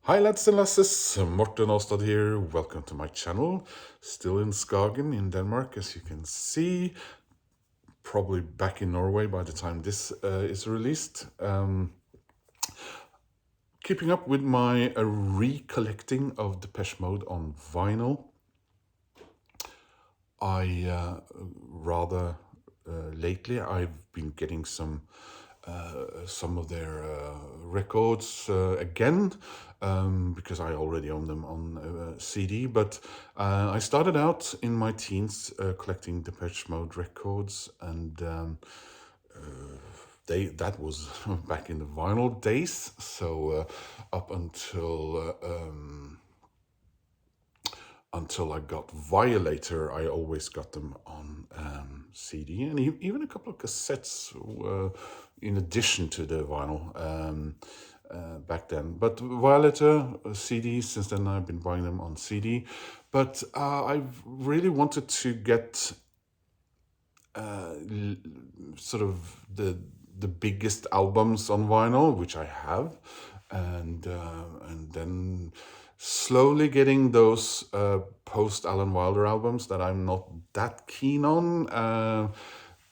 Hi lads and lasses, Morten Aastad here. Welcome to my channel. Still in Skagen in Denmark, as you can see. Probably back in Norway by the time this is released. Keeping up with my recollecting of Depeche Mode on vinyl. Lately I've been getting some of their records again, because I already own them on CD. But I started out in my teens collecting Depeche Mode records, and that was back in the vinyl days. So up until I got Violator, I always got them on CD, and even a couple of cassettes in addition to the vinyl back then. But Violator CDs, since then I've been buying them on CD. But I've really wanted to get sort of the biggest albums on vinyl, which I have, and then slowly getting those post Alan Wilder albums that I'm not that keen on,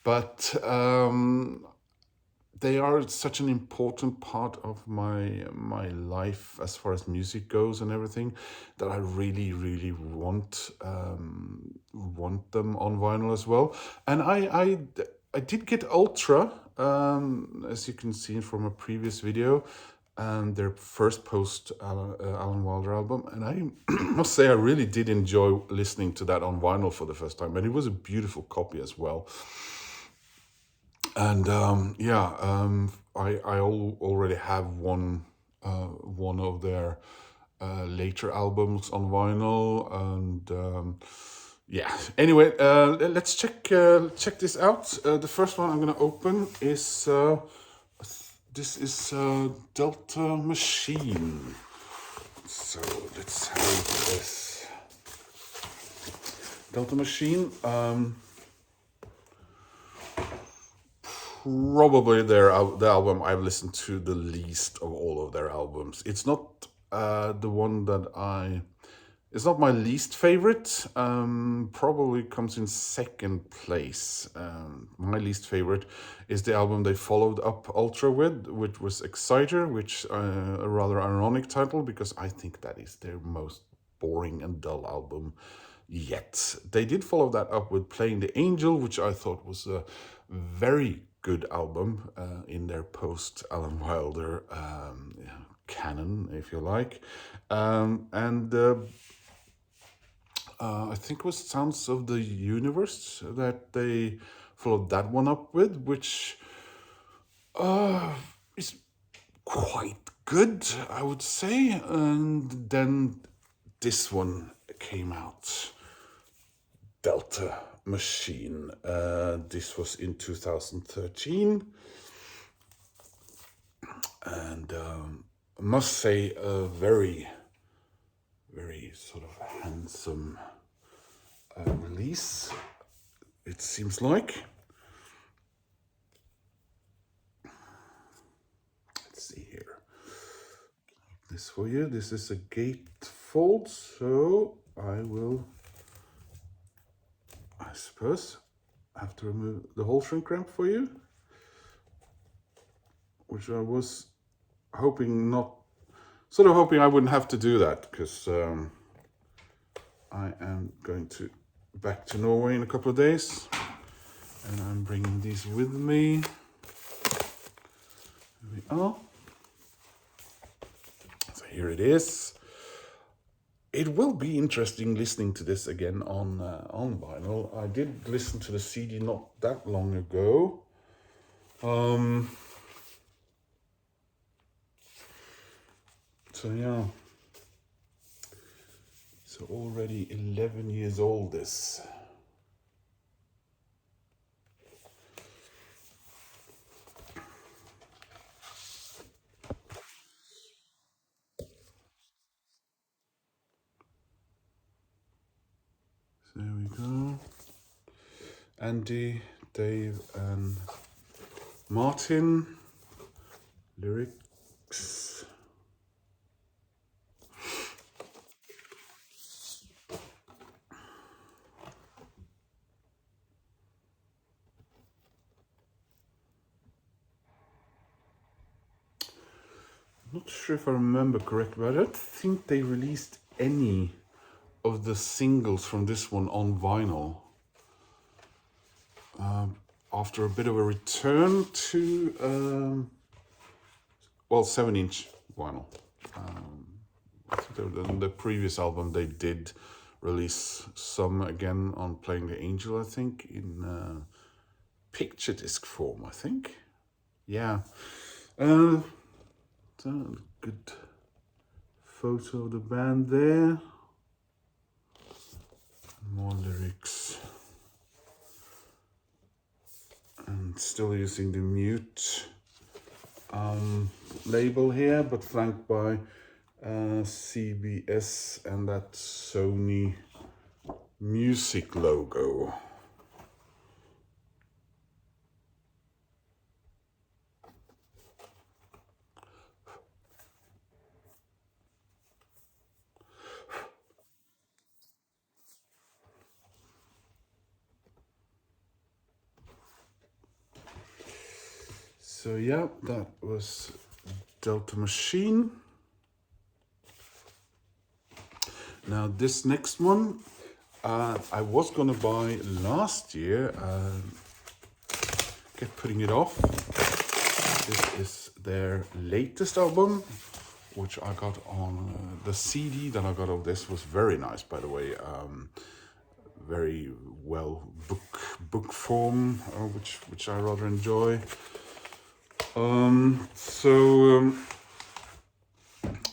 but they are such an important part of my life as far as music goes and everything, that I really want them on vinyl as well. And I did get Ultra, as you can see from a previous video, and their first post Alan Wilder album, and I must say I really did enjoy listening to that on vinyl for the first time, and it was a beautiful copy as well. And I already have one of their later albums on vinyl, and yeah. Anyway, let's check this out. The first one I'm gonna open is this is Delta Machine. So let's have a look at this. Delta Machine. Probably the album I've listened to the least of all of their albums. It's not the one that it's not my least favorite. Probably comes in second place. My least favorite is the album they followed up Ultra with, which was Exciter, which a rather ironic title, because I think that is their most boring and dull album yet. They did follow that up with Playing the Angel, which I thought was a very good album in their post Alan Wilder canon, if you like. I think it was Sounds of the Universe that they followed that one up with, which is quite good, I would say. And then this one came out, Delta Machine. This was in 2013, and I must say a very sort of handsome release, it seems like. Let's see here. This for you. This is a gatefold, so I will, I suppose, have to remove the whole shrink wrap for you, which I was hoping I wouldn't have to do that, because I am going back to Norway in a couple of days, and I'm bringing these with me. Here we are. So here it is. It will be interesting listening to this again on vinyl. I did listen to the CD not that long ago. So yeah. So already 11 years old this. So there we go. Andy, Dave, and Martin. Lyrics. not sure if I remember correctly, but I don't think they released any of the singles from this one on vinyl. After a bit of a return to, well, 7-inch vinyl. The previous album they did release some again on Playing the Angel, I think, in picture disc form, I think. Yeah. So good photo of the band there. More lyrics. And still using the Mute label here, but flanked by CBS and that Sony Music logo. So yeah, that was Delta Machine. Now this next one, I was gonna buy last year, kept putting it off. This is their latest album, which I got on the CD that I got of this was very nice, by the way. Very well book form, which I rather enjoy.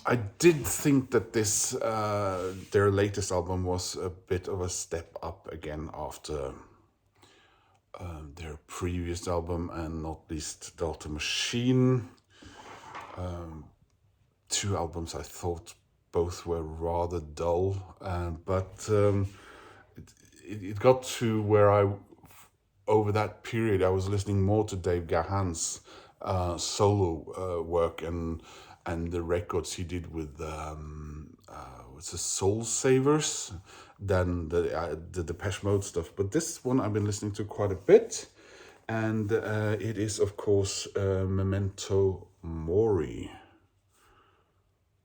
I did think that this their latest album was a bit of a step up again after their previous album, and not least Delta Machine. Two albums I thought both were rather dull, but it got to where over that period I was listening more to Dave Gahan's solo work and the records he did with what's the Soul Savers than the Depeche Mode stuff. But this one I've been listening to quite a bit, and it is of course Memento Mori.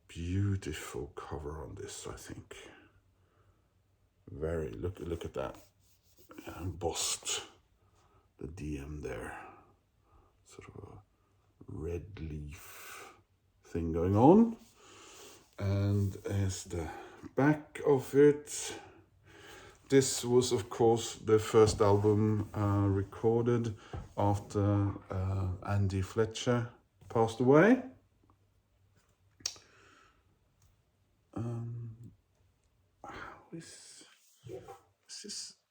Beautiful cover on this, I think. Very look at that, embossed the DM there, sort of a red leaf thing going on, and there's the back of it. This was of course the first album recorded after Andy Fletcher passed away.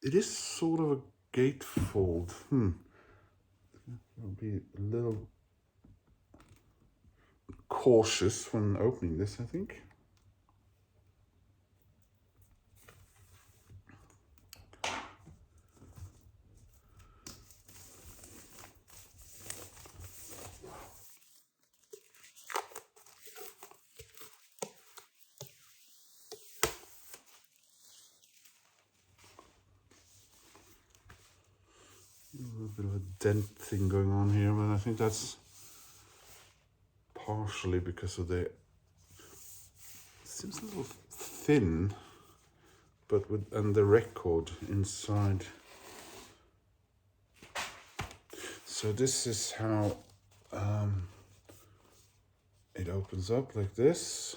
It is sort of a gatefold. I'll be a little cautious when opening this, I think. A bit of a dent thing going on here, but I think that's partially because of it seems a little thin, but and the record inside. So this is how it opens up, like this,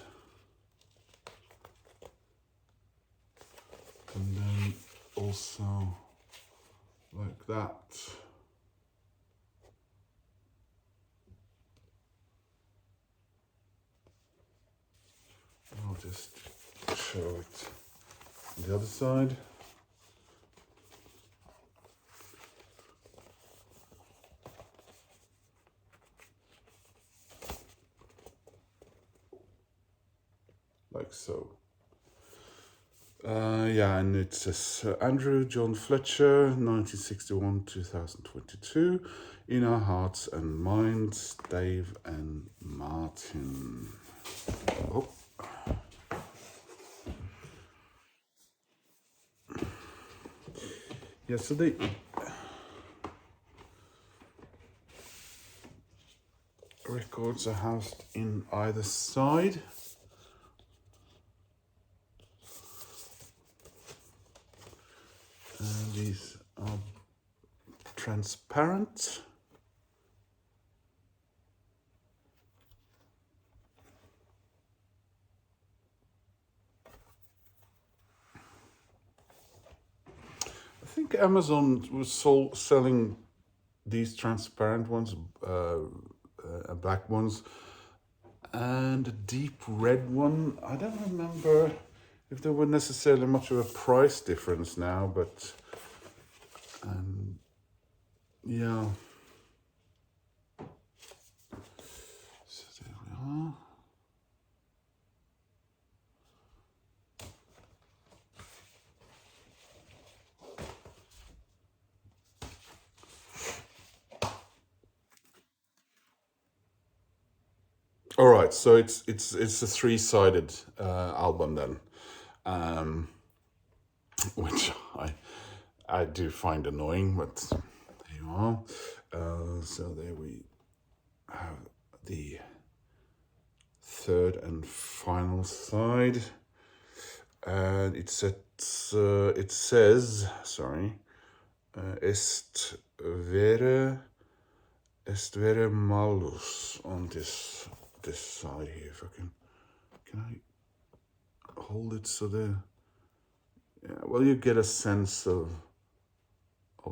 and then also like that. I'll just show it on the other side. Like so. Yeah, and it says Andrew John Fletcher, 1961-2022, In Our Hearts and Minds, Dave and Martin. Oh. Yeah, so records are housed in either side. And these are transparent. I think Amazon was selling these transparent ones, black ones, and a deep red one. I don't remember if there were necessarily much of a price difference now, but yeah. So there we are. All right, so it's a three-sided album then, which I do find annoying, but there you are. So there we have the third and final side, and it says, sorry, est vere malus on this side here. If I can I hold it so well, you get a sense of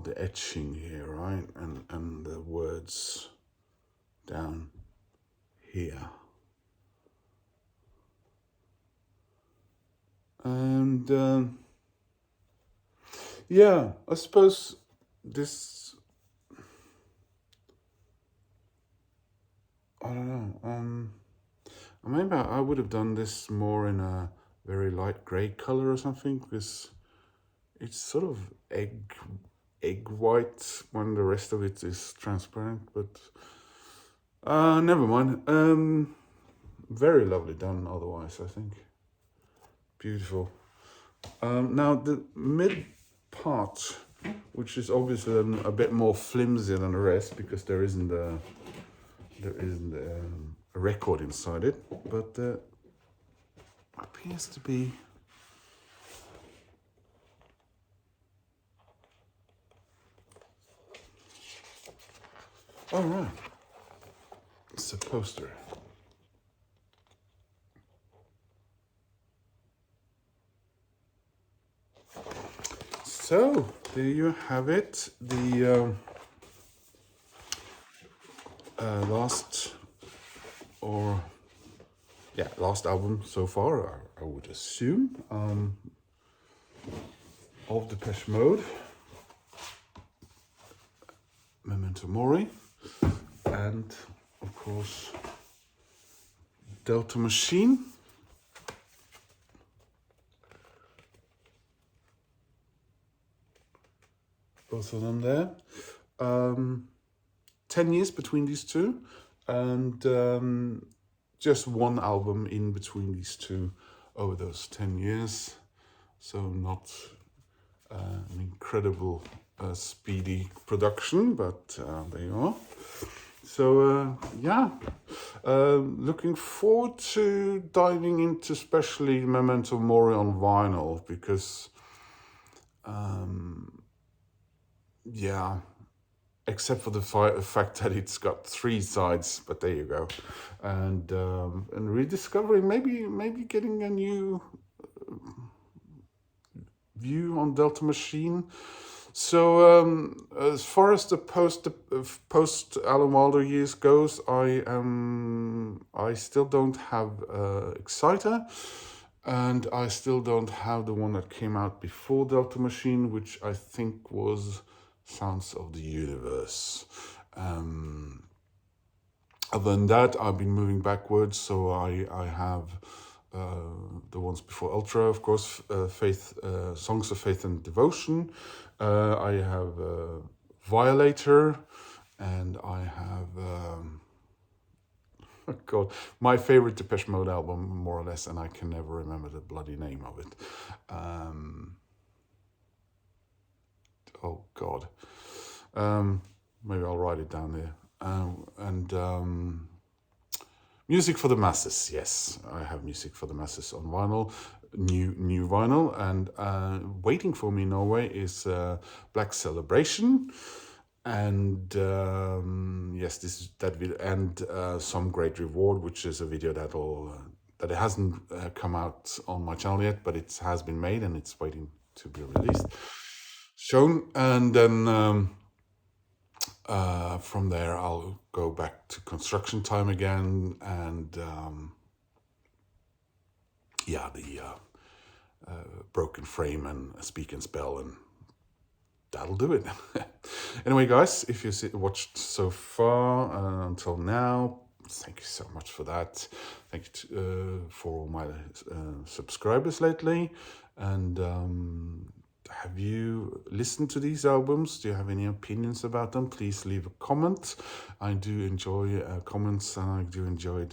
the etching here, right? And the words down here. And yeah, I suppose this, I don't know, maybe I would have done this more in a very light gray color or something, because it's sort of egg white when the rest of it is transparent, but never mind. Very lovely done otherwise, I think. Beautiful. Now the mid part, which is obviously a bit more flimsy than the rest because there isn't a record inside it, but appears to be all right. It's a poster. So there you have it. The last album so far, I would assume, of Depeche Mode, Memento Mori, and of course Delta Machine. Both of them there. 10 years between these two, and just one album in between these two over those 10 years. So not an incredible speedy production, but there you are. So yeah, looking forward to diving into especially Memento Mori on vinyl, because yeah, except for the fact that it's got 3 sides, but there you go. And rediscovering, maybe getting a new view on Delta Machine. So as far as the post Alan Wilder years goes, I still don't have Exciter, and I still don't have the one that came out before Delta Machine, which I think was Sounds of the Universe. Other than that, I've been moving backwards, so I have the ones before Ultra, of course, Songs of Faith and Devotion. I have Violator, and I have oh God, my favorite Depeche Mode album, more or less, and I can never remember the bloody name of it. Oh God, maybe I'll write it down there. And Music for the masses. Yes, I have music for the masses on vinyl, new vinyl, and waiting for me in Norway is Black Celebration, and yes, this is that video, and Some Great Reward, which is a video that it hasn't come out on my channel yet, but it has been made and it's waiting to be released, shown, and then. From there, I'll go back to Construction Time again, and yeah, the Broken Frame and Speak and Spell, and that'll do it. Anyway, guys, if you watched so far until now, thank you so much for that. Thank you for all my subscribers lately, and have you listened to these albums? Do you have any opinions about them? Please leave a comment. I do enjoy comments, and I do enjoy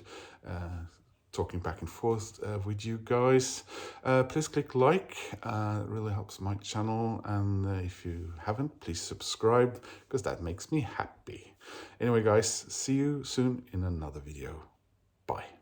talking back and forth with you guys. Please click like, it really helps my channel, and if you haven't, please subscribe, because that makes me happy. Anyway, guys, see you soon in another video. Bye.